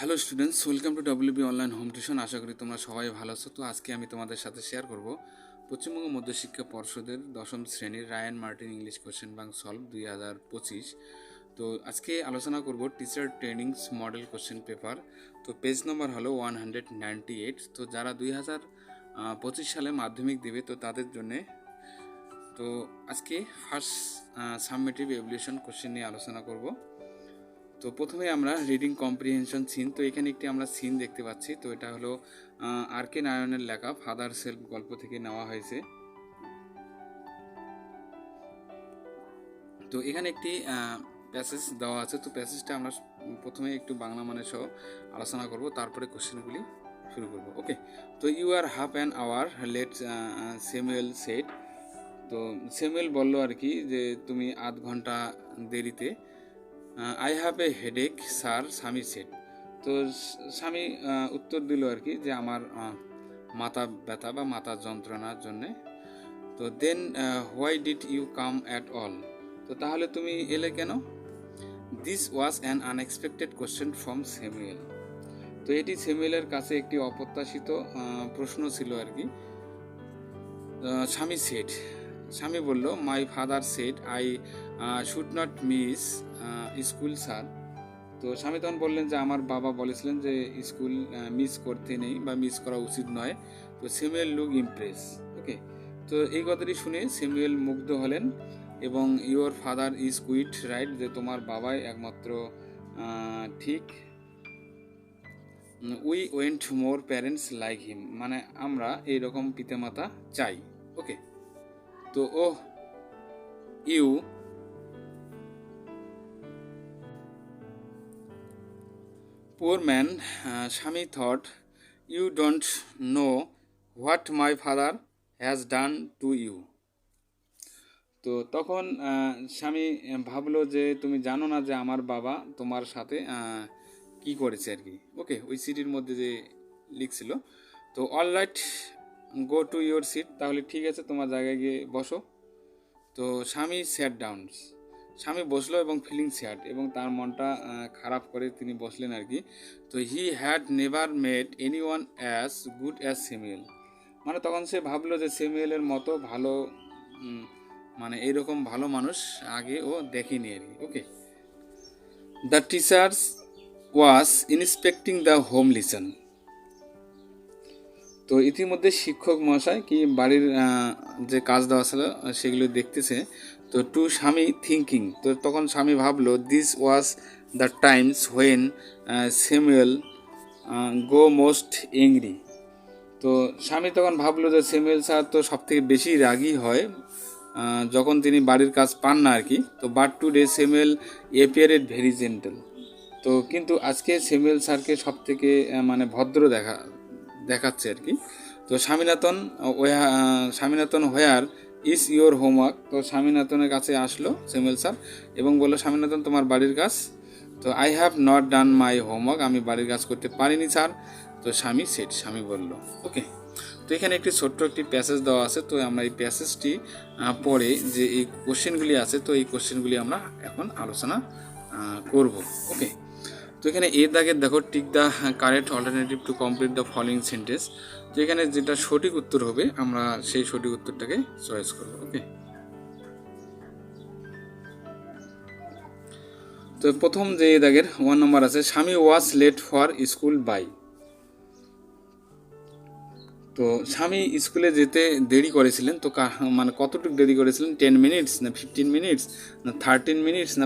Hello students, welcome to WB online home tuition. আশা করি তোমরা সবাই ভালো আছো। তো আজকে আমি তোমাদের সাথে শেয়ার করব পশ্চিমবঙ্গ মধ্যশিক্ষা পর্ষদের দশম শ্রেণীর Ryan Martin English question bank solve 2025। তো আজকে আলোচনা করব teacher trainings model question paper. তো পেজ নম্বর হলো 198। তো যারা 2025 সালে মাধ্যমিক দেবে তো তাদের জন্যে তো আজকে ফার্স্ট সাবমেটিভ এভলিউশন কোশ্চেন নিয়ে আলোচনা করব। তো প্রথমে আমরা রিডিং কম্প্রিহেনশন সিন। তো এখানে একটি আমরা সিন দেখতে পাচ্ছি। তো এটা হলো আর কে নারায়ণের লেখা ফাদার সেলফ গল্প থেকে নেওয়া হয়েছে। তো এখানে একটি প্যাসেজ দেওয়া আছে। তো প্যাসেজটা আমরা প্রথমে একটু বাংলা মানে সহ আলোচনা করব, তারপরে কোশ্চেনগুলি শুরু করব। ওকে। তো you are half an hour late, Samuel said. তো স্যামুয়েল বলল আর কি যে তুমি আধ ঘন্টা দেরিতে। I have a headache sir, Swami said. তো স্বামী উত্তর দিল আর কি যে আমার মাথা ব্যথা বা মাথা যন্ত্রণার জন্যে। তো then why did you come at all? তো তাহলে তুমি এলে কেন? This was an unexpected question from Samuel. তো এটি স্যামুয়েলের কাছে একটি অপ্রত্যাশিত প্রশ্ন ছিল আর কি। স্বামী সেট, স্বামী বলল my father said I should not miss school sir. তো স্বামী তখন বললেন যে আমার বাবা বলেছিলেন যে স্কুল মিস করতে নেই বা মিস করা উচিত নয়। তো স্যামুয়েল লুক ইমপ্রেস। ওকে। তো এই কথাটি শুনে স্যামুয়েল মুগ্ধ হলেন এবং your father is quite right, যে তোমার বাবাই একমাত্র ঠিক। We went more parents like হিম, মানে আমরা এইরকম পিতামাতা চাই। ওকে। তো ও you poor man, Shami thought, you don't know what my father has done to you. তো তখন স্বামী ভাবলো যে তুমি জানো না যে আমার বাবা তোমার সাথে কি করেছে আর কি। ওকে, ওই সিটির মধ্যে যে লিখছিল। তো all right, go to your seat, তাহলে ঠিক আছে তোমার জায়গায় গিয়ে বসো। তো স্বামী স্যাট ডাউন, স্বামী বসলো এবং ফিলিং স্যাড, এবং তার মনটা খারাপ করে তিনি বসলেন আর কি। তো he had never made any one as good as Samuel, মানে তখন সে ভাবলো যে স্যামুয়েলের মতো ভালো মানে এইরকম ভালো মানুষ আগে ও দেখেনি আর কি। Okay. The teachers was inspecting the home lesson. তো ইতিমধ্যে শিক্ষক মহাশয় কি বাড়ির যে কাজ দেওয়া ছিল সেগুলো দেখতেছে। তো টু স্বামী থিঙ্কিং, তো তখন স্বামী ভাবলো this was the Times when Samuel go most angry. তো স্বামী তখন ভাবলো যে স্যামুয়েল স্যার তো সব থেকে বেশি রাগী হয় যখন তিনি বাড়ির কাজ পান না আর কি। তো but today Samuel appeared very gentle. তো কিন্তু আজকে স্যামুয়েল স্যারকে সব থেকে মানে ভদ্র দেখাচ্ছে আর কি। তো Swaminathan where is your homework. তো স্বামীনাথনের কাছে আসলো স্যামুয়েল স্যার এবং বললো স্বামীনাথন তোমার বাড়ির কাজ। তো I have not done my homework, আমি বাড়ির কাজ করতে পারিনি স্যার। তো স্বামী বলল। ওকে। তো এখানে একটি ছোট্ট একটি প্যাসেজ দেওয়া আছে। তো আমরা এই প্যাসেজটি পড়ে যে এই কোশ্চেনগুলি আছে, তো এই কোশ্চেনগুলি আমরা এখন আলোচনা করব। ওকে। তো এখানে এ দাগের দেখো tick the correct alternative to complete the following sentence. তো এখানে যেটা সঠিক উত্তর হবে আমরা সেই সঠিক উত্তরটাকে চয়েস করব। ওকে। তো প্রথম যে এ দাগের 1 নম্বর আছে, Swami was late for school by. তো স্বামী স্কুলে যেতে দেরি করেছিলেন। তো মানে কতটুকু দেরি করেছিলেন? 10 মিনিটস না 15 মিনিটস না 13 মিনিটস না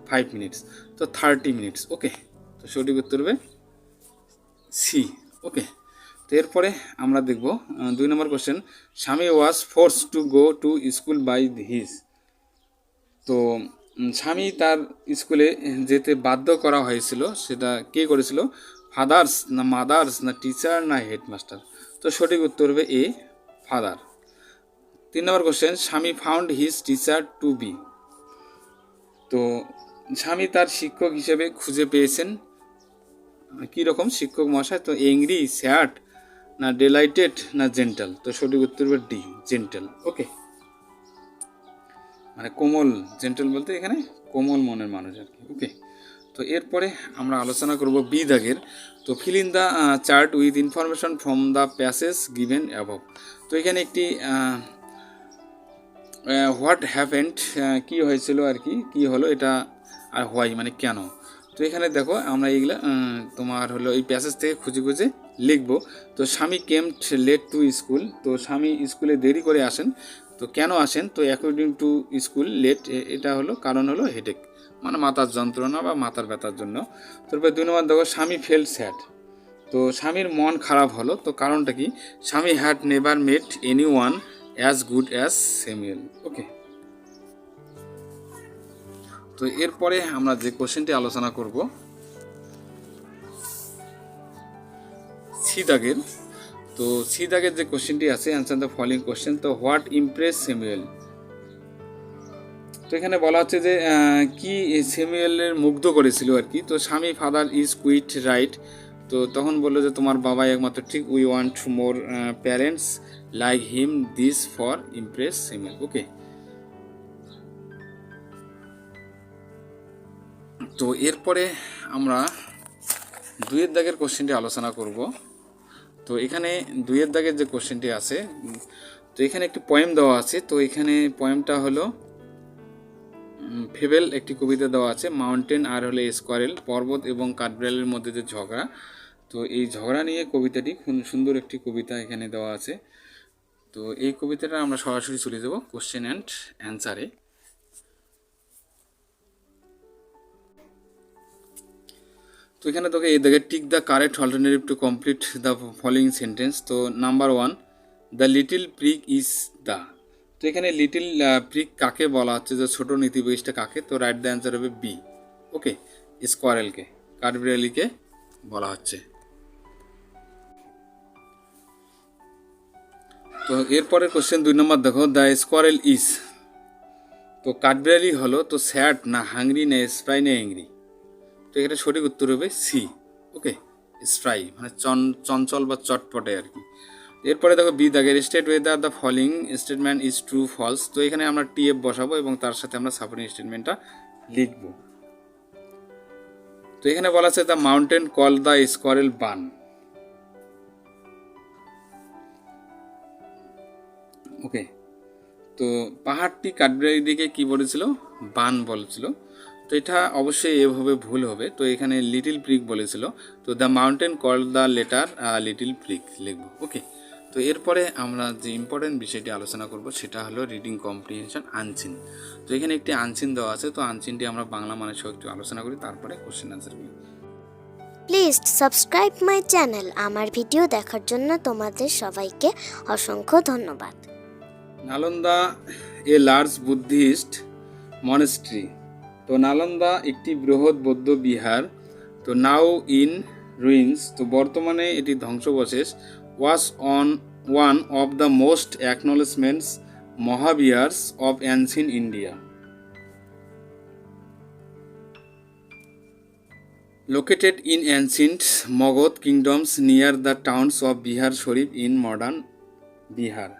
5 মিনিটস? তো 30 মিনিটস। ওকে। তো সঠিক উত্তর হবে সি। ওকে। তো এরপরে আমরা দেখব 2 নম্বর question, Swami was force to go to school by his. তো স্বামী তার স্কুলে যেতে বাধ্য করা হয়েছিল, সেটা কে করেছিল? ফাদার্স না মাদার্স না টিচার না হেডমাস্টার? তো সঠিক উত্তর হবে এ, ফাদার। 3 নম্বর question, Swami found his teacher to be. তো স্বামী তার শিক্ষক হিসেবে খুঁজে পেয়েছেন কীরকম শিক্ষক মহাশয়? তো এংরি, স্যাড না ডেলাইটেড না জেন্টাল? তো সঠিক উত্তর হবে ডি, জেন্টাল। ওকে। মানে কোমল, জেন্টাল বলতে এখানে কোমল মনের মানুষ আর কি। ওকে। তো এরপরে আমরা আলোচনা করব বি দাগের। তো feel in the chart with information from the passage given above. তো এখানে একটি হোয়াট হ্যাপেন্ড, কী হয়েছিল আর কি, কী হলো এটা, আর হোয়াই মানে কেন। তো এখানে দেখো আমরা এইগুলো তোমার হলো এই প্যাসেজ থেকে খুঁজে খুঁজে লিখবো। তো স্বামী কেম লেট টু স্কুল, তো স্বামী স্কুলে দেরি করে আসেন। তো কেন আসেন, তো অ্যাকর্ডিং টু স্কুল লেট, এটা হলো কারণ হলো হেডেক, মানে মাথার যন্ত্রণা বা মাথার ব্যথার জন্য। তারপরে 2 নম্বর দেখো স্বামী ফেল স্যাড, তো স্বামীর মন খারাপ হলো। তো কারণটা কি, Swami had never met anyone as good as Samuel. Okay, তো এরপরে আমরা যে কোশ্চেনটি আলোচনা করব সি দাগের। তো সি দাগের যে কোশ্চেনটি আছে, অ্যান্সার দ্য ফলোইং কোশ্চেন। তো হোয়াট ইমপ্রেস স্যামুয়েল, তো এখানে বলা হচ্ছে যে কি স্যামুয়েলের মুগ্ধ করেছিল আর কি। তো স্বামী ফাদার ইজ কুইট রাইট, তো তখন বললো যে তোমার বাবা একমাত্র ঠিক, we want more parents like him this for impress Samuel. Okay, তো এরপরে আমরা 2 দাগের কোশ্চেনটি আলোচনা করব। তো এখানে 2 দাগের যে কোশ্চেনটি আছে, তো এখানে একটি পয়েম দেওয়া আছে। তো এখানে পয়েমটা হলো ফেবেল, একটি কবিতা দেওয়া আছে, মাউন্টেন আর হলে স্কোয়ারেল, পর্বত এবং কাঠবিড়ালের মধ্যে যে ঝগড়া। তো এই ঝগড়া নিয়ে কবিতাটি খুব সুন্দর একটি কবিতা এখানে দেওয়া আছে। তো এই কবিতাটা আমরা সরাসরি চলে যাব কোশ্চেন অ্যান্ড অ্যান্সারে। তো এখানে তোকে এই দেখে tick the correct alternative to complete the following sentence. তো number 1, the little prig is the, তো এখানে লিটিল প্রিক কাকে বলা হচ্ছে, যে ছোট নীতিবহিষ্ঠটা কাকে, তো রাইট দ্য অ্যান্সার হবে বি। ওকে, স্কোয়ারেলকে, কাঠবিড়ালিকে বলা হচ্ছে। তো এরপরের কোশ্চেন 2 নম্বর দেখো, দ্য স্কোয়ারেল ইজ, তো কাঠবিড়ালি হলো তো স্যাড না হাংরি না স্প্রাই না অ্যাংরি, তো এখানে সঠিক উত্তর হবে সি। ওকে, স্প্রাই মানে চঞ্চল বা চটপটে আর কি। এরপরে দেখো বি দাগের, state whether the following statement is true false, তো এখানে আমরা টিএফ বসাবো এবং তার সাথে আমরা সাপোর্টিং স্টেটমেন্টটা লিখবো। তো এখানে বলা আছে the mountain call the squirrel Bun. Okay, তো পাহাড়টি কাঠবিড়ালিটিকে কি বলেছিল, বান বলেছিল। তো এটা অবশ্যই এভাবে ভুল হবে। তো এখানে লিটিল প্রিক বলেছিল, তো the mountain call the letter little prick লিখবো। ওকে, তো এরপরে আমরা যে ইম্পর্টেন্ট বিষয়টি আলোচনা করব সেটা হলো রিডিং কম্প্রিহেনশন আনচিন। তো এখানে একটি আনচিন দেওয়া আছে, তো আনচিনটি আমরা বাংলা মানে সহ একটু আলোচনা করি, তারপরে কোশ্চেন আনসার করি। Please subscribe my channel. আমার ভিডিও দেখার জন্য তোমাদের সবাইকে অসংখ্য ধন্যবাদ। Nalanda a large Buddhist monastery, তো নালন্দা একটি বৃহৎ বৌদ্ধ বিহার। তো নাও ইন রুইন্স, তো বর্তমানে এটি ধ্বংসাবশেষ। Was on one of the most acknowledgements mahaviharas of ancient India. Located in ancient Magadh kingdoms near the towns of Bihar Sharif in modern Bihar.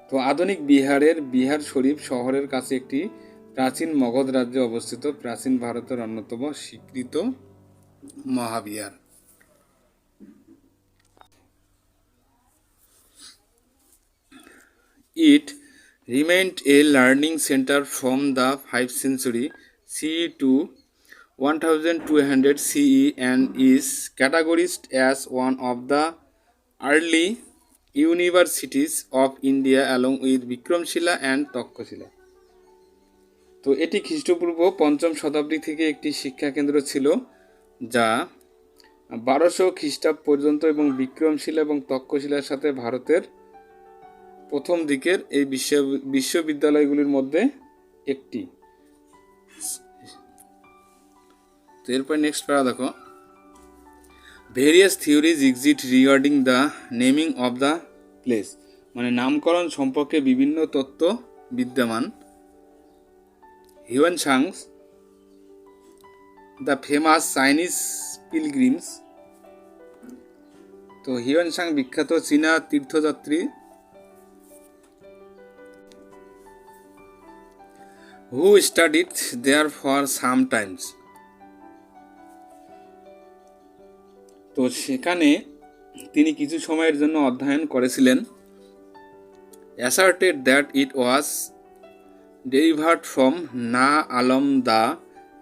তো আধুনিক বিহারের বিহার শরীফ শহরের কাছে একটি প্রাচীন মগধ রাজ্যে অবস্থিত প্রাচীন ভারতের অন্যতম স্বীকৃত Mahavihara. It remained a learning center from the 5th century CE to 1200 CE and is categorized as one of the early universities of India along with Vikramshila and Takshashila. তো এটি খ্রিস্টপূর্ব 5ম শতাব্দী থেকে একটি শিক্ষা কেন্দ্র ছিল, যা 1200 খ্রিস্টাব্দ পর্যন্ত এবং বিক্রমশিলা এবং তক্ষশিলার সাথে ভারতের প্রথম দিকের এই বিশ্ববিদ্যালয়গুলির মধ্যে একটি। তো এরপর নেক্সট প্যারা দেখো, various theories exist regarding the naming of the place, মানে নামকরণ সম্পর্কে বিভিন্ন তত্ত্ব বিদ্যমান। Hiuen Tsang's the famous Chinese pilgrims, তো হিউয়েনসাং বিখ্যাত চীনা তীর্থযাত্রী। Who studied there for some times, তো সেখানে তিনি কিছু সময়ের জন্য অধ্যয়ন করেছিলেন, asserted that it was derived from na alam the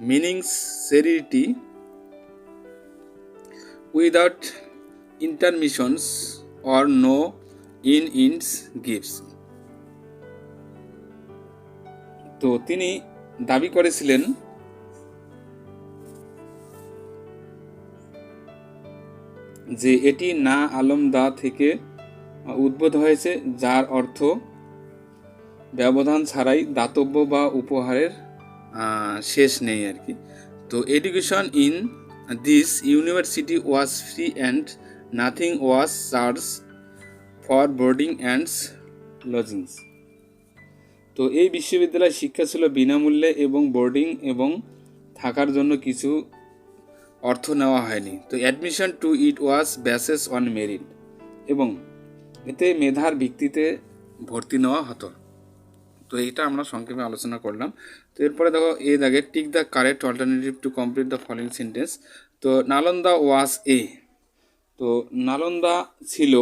meaning serenity without intermissions or no in its gifts. তো তিনি দাবি করেছিলেন যে এটি না আলম দা থেকে উদ্ভূত হয়েছে, যার অর্থ ব্যবধান ছাড়াই দাতব্য বা উপহারের শেষ নেই আর কি। তো education in this university was free and nothing was charge for boarding and lodgings. তো এই বিশ্ববিদ্যালয়ের শিক্ষা ছিল বিনামূল্যে এবং বোর্ডিং এবং থাকার জন্য কিছু অর্থ নেওয়া হয়নি। তো admission to it was bases on merit, এবং এতে মেধার ভিত্তিতে ভর্তি নেওয়া হতো। তো এইটা আমরা সংক্ষেপে আলোচনা করলাম। তো এরপরে দেখো এই দাগে tick the correct alternative to complete the following sentence. তো নালন্দা ওয়াজ এ, তো নালন্দা ছিল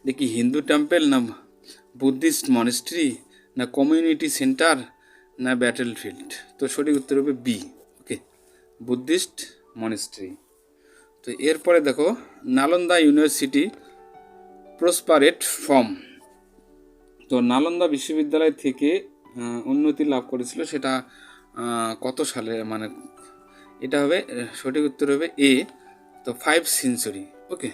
দেখি হিন্দু টেম্পল, না বুদ্ধিস্ট মনেস্ট্রি, না কমিউনিটি সেন্টার, না ব্যাটেল ফিল্ড। তো সঠিক উত্তর হবে বি, ওকে, বুদ্ধিস্ট মনেস্ট্রি। তো এরপরে দেখো নালন্দা ইউনিভার্সিটি প্রসপারেট ফ্রম, তো নালন্দা বিশ্ববিদ্যালয় থেকে উন্নতি লাভ করেছিল, সেটা কত সালে, মানে এটা হবে সঠিক উত্তর হবে এ, তো 5th century, ওকে।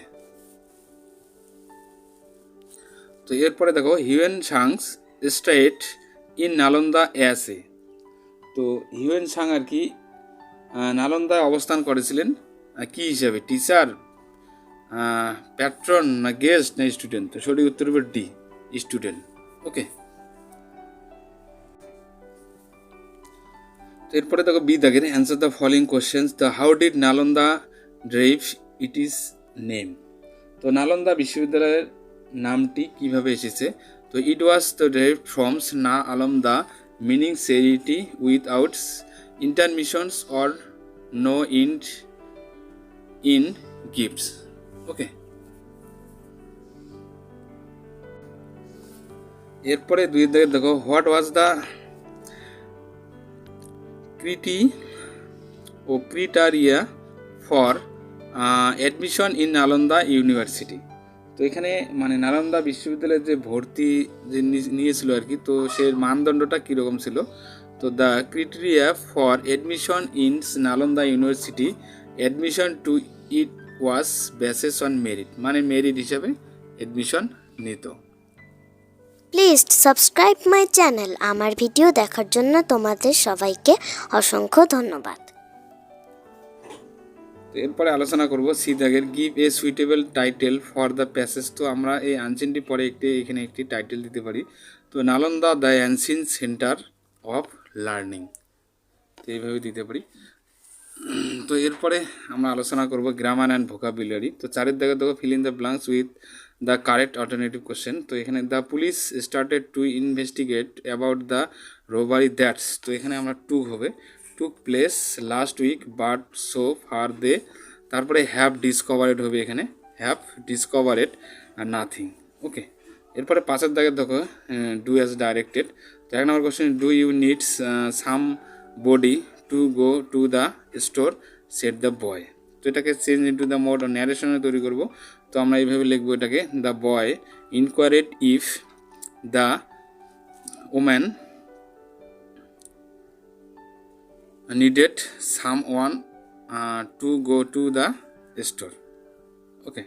তো এরপরে দেখো Hiuen Tsang's straight in Nalanda as a, তো হিউয়েন সাং আর কি নালন্দায় অবস্থান করেছিলেন কি হিসাবে, টিচার, প্যাট্রন, না গেস্ট, না স্টুডেন্ট। তো সঠিক উত্তর হবে ডি, স্টুডেন্ট, ওকে। তো এরপরে দেখো বি দাগের answer the following questions. The how did Nalanda drive it is name, তো নালন্দা বিশ্ববিদ্যালয়ের নামটি কিভাবে এসেছে। তো ইট ওয়াজ দ্য ড্রাইভ ফ্রমস না আলম the meaning charity without intermissions or no in gifts, okay. এরপরে দুই দাগে দেখো what was the criteria for admission in Nalanda University, তো এখানে মানে নালন্দা বিশ্ববিদ্যালয়ের যে ভর্তি যে নিয়েছিল আর কি, তো সে মানদণ্ডটা কীরকম ছিল। তো the criteria for admission in Nalanda university admission to it was bases on merit, মানে মেরিট হিসাবে অ্যাডমিশন নিত। Please subscribe my channel. আমার ভিডিও দেখার জন্য তোমাদের সবাইকে অসংখ্য ধন্যবাদ। তো এরপরে আলোচনা করব সি দাগের give a suitable title for the passage. তো আমরা এই আনসিনটি পরে এখানে একটি টাইটেল দিতে পারি। তো Nalanda the ancient centre of learning, তো এইভাবে দিতে পারি। তো এরপরে আমরা আলোচনা করব গ্রামার অ্যান্ড ভোকাবুলারি। তো চারের দাগে দেখো fill in the blanks with the correct alternative question. তো এখানে the police started to investigate about the robbery that's, তো এখানে আমরা টু হবে took place last week but so far they, তারপরে হ্যাভ ডিসকভারেড হবে, এখানে হ্যাভ ডিসকভারেড নাথিং, ওকে। এরপরে পাঁচের দাগে দেখো ডু অ্যাজ ডাইরেক্টেড। তো এক নম্বর question do you needs somebody to go to the store said the boy. তো এটাকে চেঞ্জ ইন্টু দ্য মোড ন্যারেশনে তৈরি করব। তো আমরা এইভাবে লিখবো এটাকে, the boy inquired if the woman needed someone to go to the store, okay.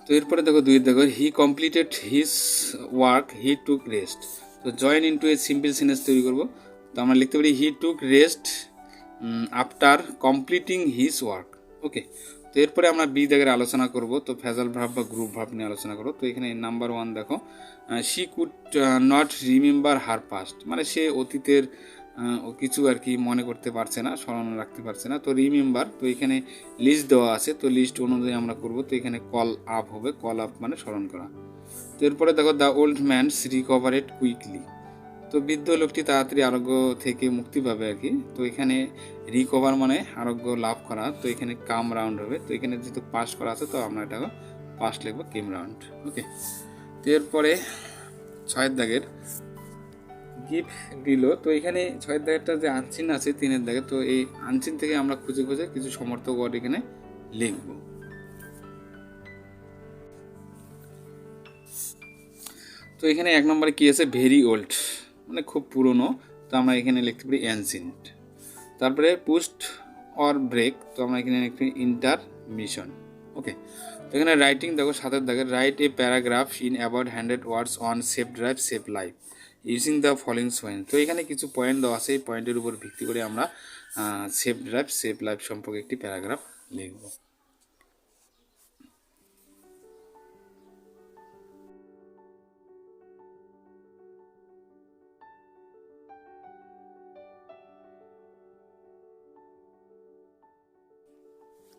তো এরপরে দেখো দুই দেখো he completed his work he took rest. তো join into a simple sentence তৈরি করব। তো আমরা লিখতে পারি he took rest after completing his work, okay. তো এরপরে আমরা বি দাগের আলোচনা করব। তো ফ্রেজাল ভার্ব বা গ্রুপ ভার্ব নিয়ে আলোচনা করব। তো এখানে নাম্বার 1 দেখো she could not remember her past, মানে সে অতীতের কিছু আর কি মনে করতে পারছে না, স্মরণ রাখতে পারছে না। তো রিমেম্বার, তো এখানে লিস্ট দেওয়া আছে, তো লিস্ট অনুযায়ী আমরা করব। তো এখানে কল আপ হবে, কল আপ মানে স্মরণ করা। তো এরপরে দেখো দ্য ওল্ড ম্যানস রিকভারেড কুইকলি, তো বৃদ্ধ লোকটি তাড়াতাড়ি আরোগ্য থেকে মুক্তি পাবে আর কি। তো এখানে রিকভার মানে আরোগ্য লাভ করা, তো এখানে কাম রাউন্ড হবে। তো এখানে যেহেতু পাস করা আছে তো আমরা এটাকে পাস লিখবো, কেম রাউন্ড। ওকে, তো এরপরে 6 দাগের গিফট দিল। তো এখানে 6 দাগেরটা যে আনচিন আছে 3 দাগে, তো এই আনচিন থেকে আমরা খুঁজে খুঁজে কিছু সমর্থক ওয়ার্ড এখানে লিখব। তো এখানে 1 নম্বরে কি আছে, ভেরি ওল্ড মানে খুব পুরনো, তো আমরা এখানে লিখতে পারি অ্যানসিয়েন্ট। তারপরে পুস্ট অর ব্রেক, তো আমরা এখানে লিখতে ইন্টারমিশন। ওকে, তো এখানে রাইটিং দেখো 7 দাগের, write a paragraph in about 100 words on safe drive safe life using the following point. তো এখানে কিছু পয়েন্ট দেওয়া আছে, এই পয়েন্টের উপর ভিত্তি করে আমরা সেফ ড্রাইভ সেফ লাইফ সম্পর্কে একটি প্যারাগ্রাফ লিখব।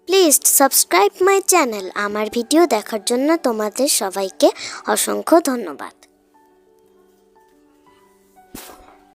Please subscribe my channel. আমার ভিডিও দেখার জন্য তোমাদের সবাইকে অসংখ্য ধন্যবাদ।